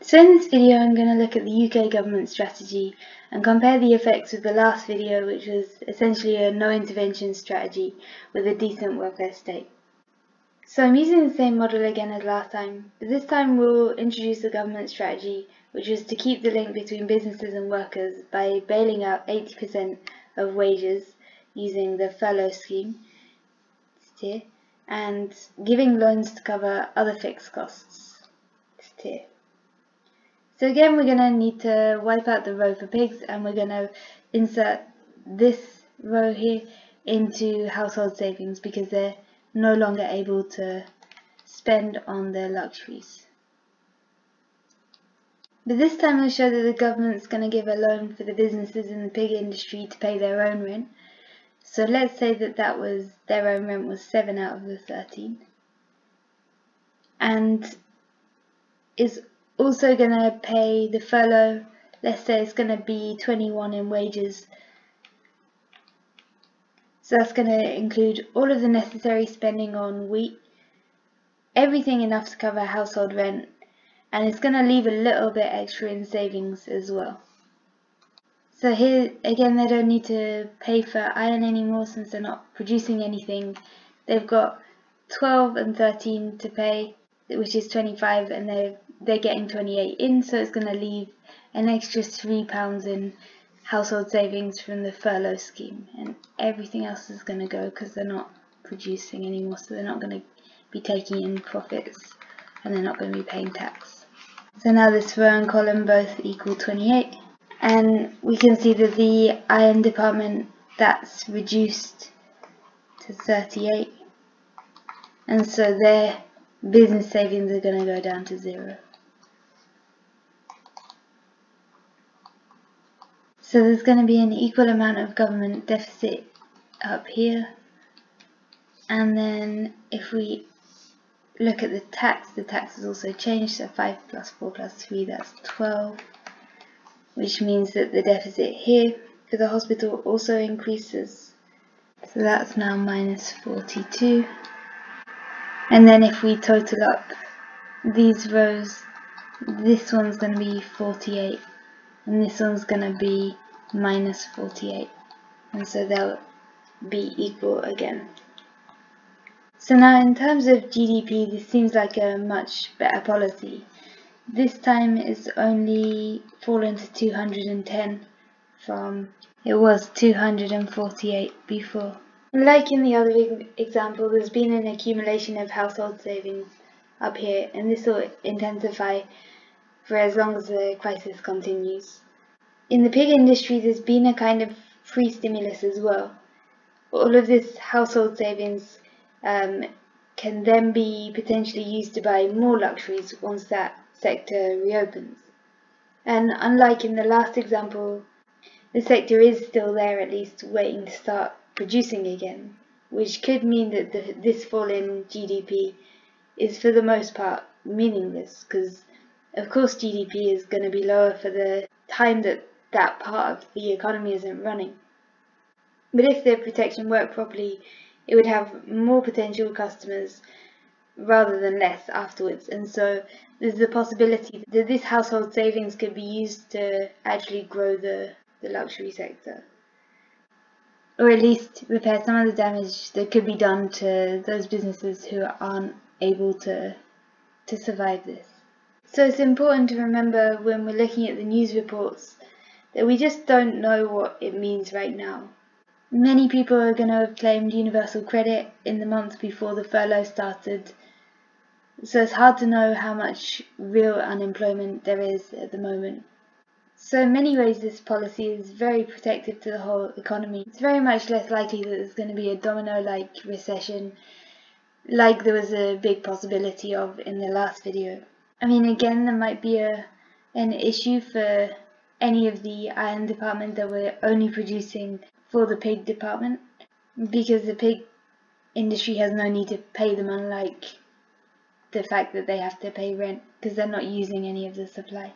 So in this video I'm going to look at the UK government strategy and compare the effects with the last video, which was essentially a no intervention strategy with a decent welfare state. So I'm using the same model again as last time, but this time we'll introduce the government strategy, which was to keep the link between businesses and workers by bailing out 80% of wages using the furlough scheme here, and giving loans to cover other fixed costs here. So again, we're going to need to wipe out the row for pigs, and we're going to insert this row here into household savings because they're no longer able to spend on their luxuries. But this time we'll show that the government's going to give a loan for the businesses in the pig industry to pay their own rent. So let's say that their own rent was 7 out of the 13. And is also going to pay the furlough. Let's say it's going to be 21 in wages. So that's going to include all of the necessary spending on wheat, everything enough to cover household rent, and it's going to leave a little bit extra in savings as well. So here again, they don't need to pay for iron anymore since they're not producing anything. They've got 12 and 13 to pay, which is 25, and they're getting 28 in, so it's going to leave an extra £3 in household savings from the furlough scheme, and everything else is going to go because they're not producing anymore, so they're not going to be taking in profits and they're not going to be paying tax. So now this row and column both equal 28, and we can see that the iron department, that's reduced to 38, and so their business savings are going to go down to 0. So there's going to be an equal amount of government deficit up here, and then if we look at the tax has also changed, so 5 plus 4 plus 3, that's 12, which means that the deficit here for the hospital also increases, so that's now minus 42. And then if we total up these rows, this one's going to be 48 and this one's going to be minus 48, and so they'll be equal again. So now in terms of GDP, this seems like a much better policy. This time it's only fallen to 210 from, it was 248 before. Like in the other example, there's been an accumulation of household savings up here, and this will intensify for as long as the crisis continues. In the pig industry, there's been a kind of free stimulus as well. All of this household savings can then be potentially used to buy more luxuries once that sector reopens. And unlike in the last example, the sector is still there, at least waiting to start producing again, which could mean that this fall in GDP is for the most part meaningless, because of course GDP is going to be lower for the time that part of the economy isn't running. But if the protection worked properly, it would have more potential customers rather than less afterwards, and so there's the possibility that this household savings could be used to actually grow the luxury sector, or at least repair some of the damage that could be done to those businesses who aren't able to survive this. So it's important to remember when we're looking at the news reports that we just don't know what it means right now. Many people are going to have claimed universal credit in the month before the furlough started, so it's hard to know how much real unemployment there is at the moment. So in many ways this policy is very protective to the whole economy. It's very much less likely that there's going to be a domino-like recession like there was a big possibility of in the last video. I mean, again, there might be an issue for any of the iron department that we're only producing for the pig department, because the pig industry has no need to pay them, unlike the fact that they have to pay rent because they're not using any of the supply.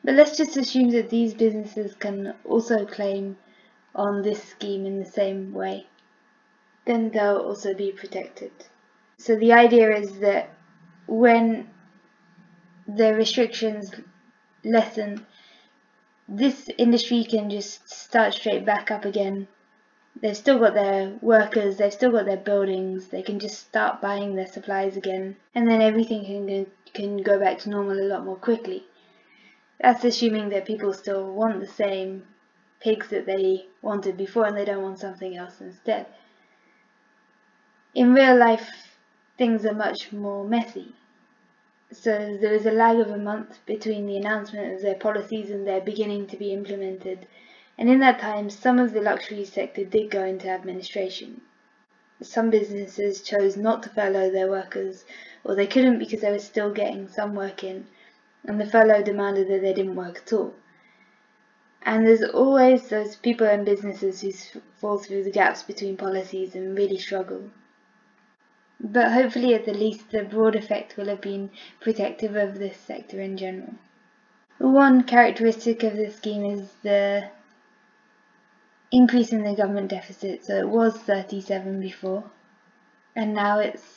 But let's just assume that these businesses can also claim on this scheme in the same way. Then they'll also be protected. So the idea is that when the restrictions lessen, this industry can just start straight back up again. They've still got their workers, they've still got their buildings, they can just start buying their supplies again, and then everything can go back to normal a lot more quickly. That's assuming that people still want the same pigs that they wanted before and they don't want something else instead. In real life, things are much more messy. So there was a lag of a month between the announcement of their policies and their beginning to be implemented, and in that time some of the luxury sector did go into administration. Some businesses chose not to furlough their workers, or they couldn't because they were still getting some work in, and the furlough demanded that they didn't work at all. And there's always those people and businesses who fall through the gaps between policies and really struggle. But hopefully at the least the broad effect will have been protective of this sector in general. One characteristic of this scheme is the increase in the government deficit. So it was 37 before, and now it's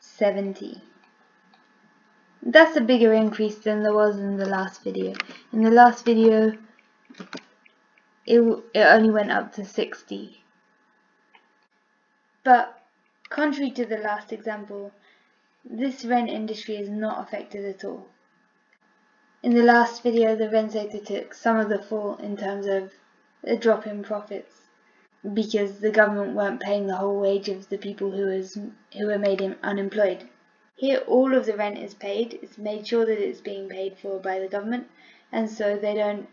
70. That's a bigger increase than there was in the last video. In the last video, it only went up to 60. But contrary to the last example, this rent industry is not affected at all. In the last video, the rent sector took some of the fall in terms of a drop in profits because the government weren't paying the whole wage of the people who were made unemployed. Here all of the rent is paid, it's made sure that it's being paid for by the government, and so they don't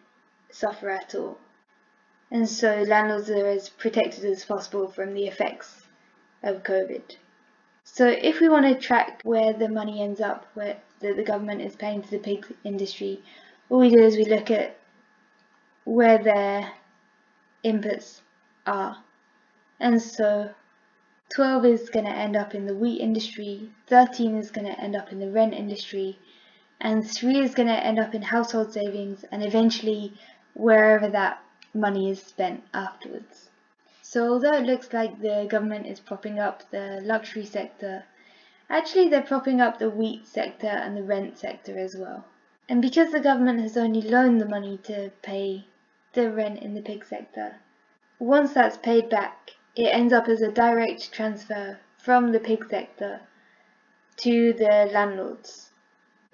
suffer at all. And so landlords are as protected as possible from the effects of COVID. So if we want to track where the money ends up, that the government is paying to the pig industry, all we do is we look at where their inputs are. And so 12 is going to end up in the wheat industry, 13 is going to end up in the rent industry, and 3 is going to end up in household savings, and eventually wherever that money is spent afterwards. So although it looks like the government is propping up the luxury sector, actually they're propping up the wheat sector and the rent sector as well. And because the government has only loaned the money to pay the rent in the pig sector, once that's paid back, it ends up as a direct transfer from the pig sector to the landlords.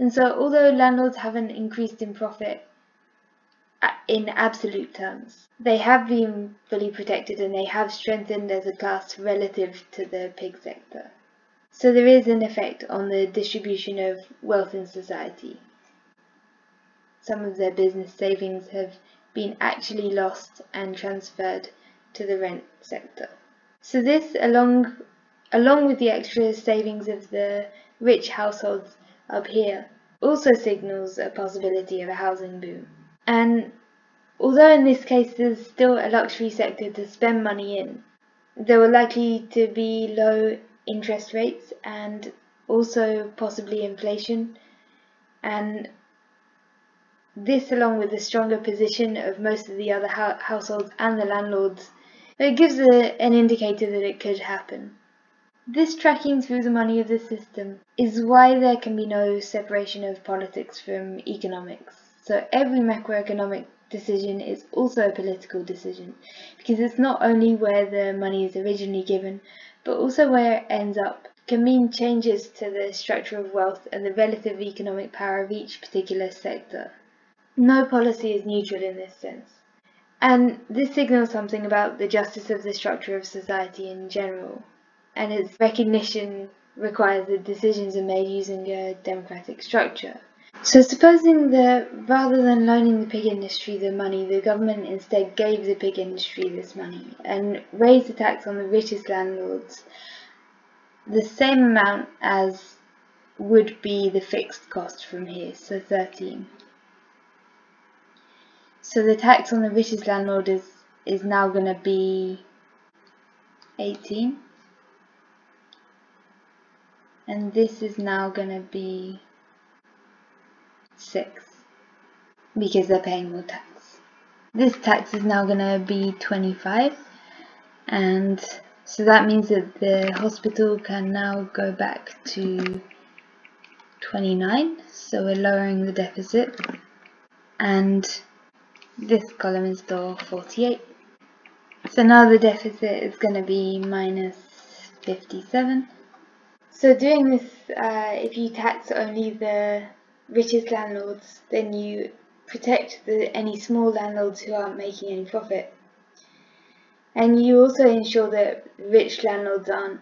And so although landlords haven't increased in profit in absolute terms, they have been fully protected and they have strengthened as a class relative to the pig sector. So there is an effect on the distribution of wealth in society. Some of their business savings have been actually lost and transferred to the rent sector. So this, along with the extra savings of the rich households up here, also signals a possibility of a housing boom. And although in this case there's still a luxury sector to spend money in, there were likely to be low interest rates and also possibly inflation, and this, along with the stronger position of most of the other households and the landlords, it gives an indicator that it could happen. This tracking through the money of the system is why there can be no separation of politics from economics. So every macroeconomic decision is also a political decision, because it's not only where the money is originally given, but also where it ends up. It can mean changes to the structure of wealth and the relative economic power of each particular sector. No policy is neutral in this sense, and this signals something about the justice of the structure of society in general, and its recognition requires that decisions are made using a democratic structure. So supposing that rather than loaning the pig industry the money, the government instead gave the pig industry this money and raised the tax on the richest landlords the same amount as would be the fixed cost from here, so 13. So the tax on the richest landlord is now going to be 18, and this is now going to be 6 because they're paying more tax. This tax is now going to be 25, and so that means that the hospital can now go back to 29, so we're lowering the deficit, and this column is still 48. So now the deficit is going to be minus 57. So doing this, if you tax only the richest landlords, then you protect any small landlords who aren't making any profit. And you also ensure that rich landlords aren't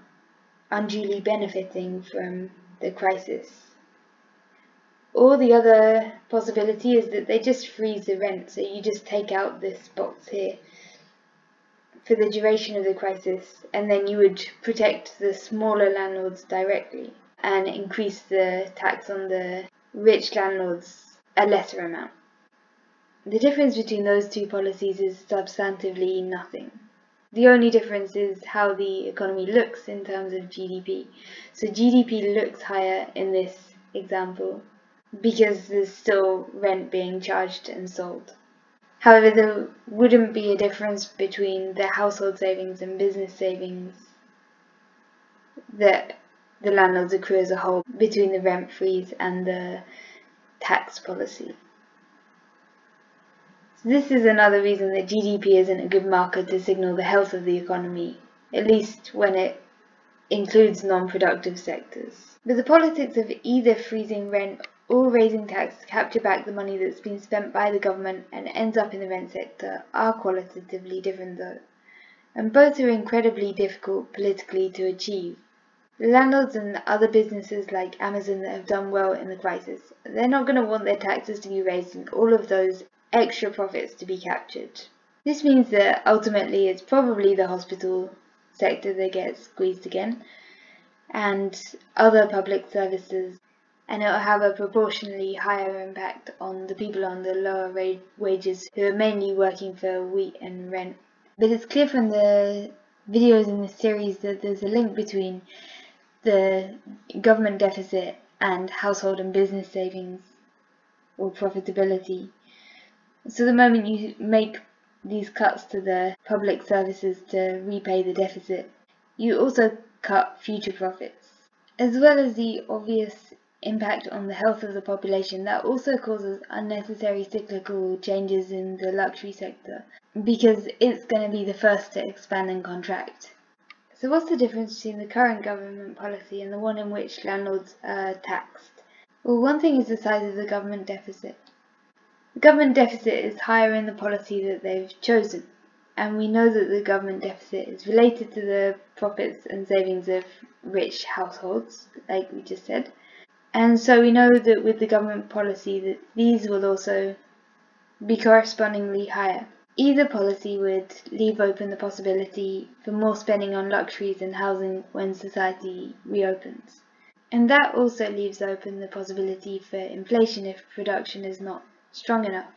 unduly benefiting from the crisis. Or the other possibility is that they just freeze the rent, so you just take out this box here for the duration of the crisis, and then you would protect the smaller landlords directly and increase the tax on the rich landlords a lesser amount. The difference between those two policies is substantively nothing. The only difference is how the economy looks in terms of GDP. So GDP looks higher in this example because there's still rent being charged and sold. However, there wouldn't be a difference between the household savings and business savings that the landlords accrue as a whole between the rent freeze and the tax policy. So this is another reason that GDP isn't a good marker to signal the health of the economy, at least when it includes non-productive sectors. But the politics of either freezing rent or raising tax to capture back the money that's been spent by the government and ends up in the rent sector are qualitatively different though, and both are incredibly difficult politically to achieve. The landlords and other businesses like Amazon that have done well in the crisis, they're not going to want their taxes to be raised and all of those extra profits to be captured. This means that ultimately it's probably the hospital sector that gets squeezed again, and other public services, and it will have a proportionally higher impact on the people on the lower wages who are mainly working for wheat and rent. But it's clear from the videos in this series that there's a link between the government deficit and household and business savings or profitability. So the moment you make these cuts to the public services to repay the deficit, you also cut future profits. As well as the obvious impact on the health of the population, that also causes unnecessary cyclical changes in the luxury sector, because it's going to be the first to expand and contract. So what's the difference between the current government policy and the one in which landlords are taxed? Well, one thing is the size of the government deficit. The government deficit is higher in the policy that they've chosen, and we know that the government deficit is related to the profits and savings of rich households, like we just said. And so we know that with the government policy that these will also be correspondingly higher. Either policy would leave open the possibility for more spending on luxuries and housing when society reopens. And that also leaves open the possibility for inflation if production is not strong enough.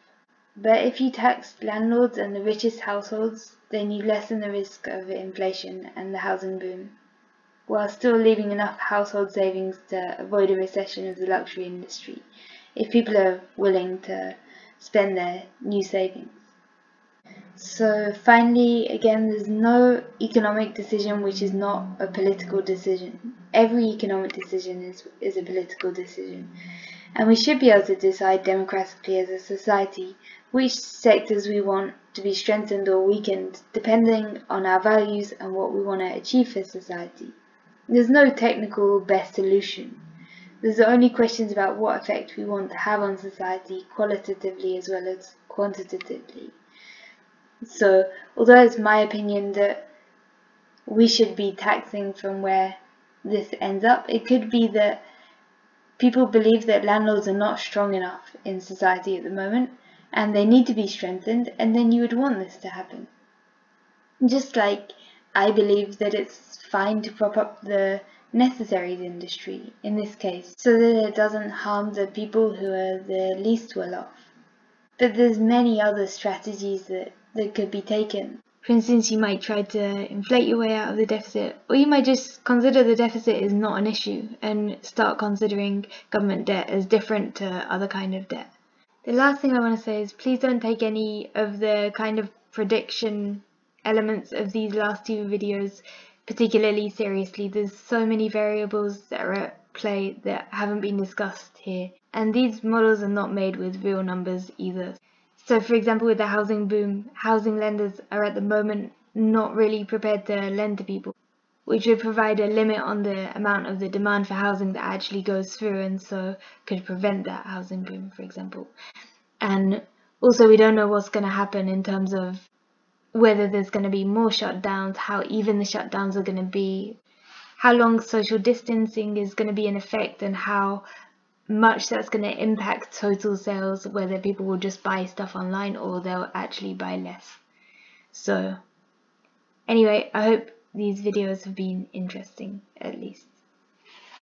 But if you tax landlords and the richest households, then you lessen the risk of inflation and the housing boom, while still leaving enough household savings to avoid a recession of the luxury industry, if people are willing to spend their new savings. So finally, again, there's no economic decision which is not a political decision. Every economic decision is a political decision. And we should be able to decide democratically as a society which sectors we want to be strengthened or weakened, depending on our values and what we want to achieve for society. There's no technical best solution. There's only questions about what effect we want to have on society qualitatively as well as quantitatively. So, although it's my opinion that we should be taxing from where this ends up, it could be that people believe that landlords are not strong enough in society at the moment and they need to be strengthened, and then you would want this to happen. Just like I believe that it's fine to prop up the necessaries industry in this case, so that it doesn't harm the people who are the least well off. But there's many other strategies that could be taken. For instance, you might try to inflate your way out of the deficit, or you might just consider the deficit is not an issue and start considering government debt as different to other kind of debt. The last thing I want to say is please don't take any of the kind of prediction elements of these last two videos particularly seriously. There's so many variables that are at play that haven't been discussed here, and these models are not made with real numbers either. So for example, with the housing boom, housing lenders are at the moment not really prepared to lend to people, which would provide a limit on the amount of the demand for housing that actually goes through, and so could prevent that housing boom, for example. And also, we don't know what's going to happen in terms of whether there's going to be more shutdowns, how even the shutdowns are going to be, how long social distancing is going to be in effect, and how much that's going to impact total sales, whether people will just buy stuff online or they'll actually buy less. So anyway, I hope these videos have been interesting, at least.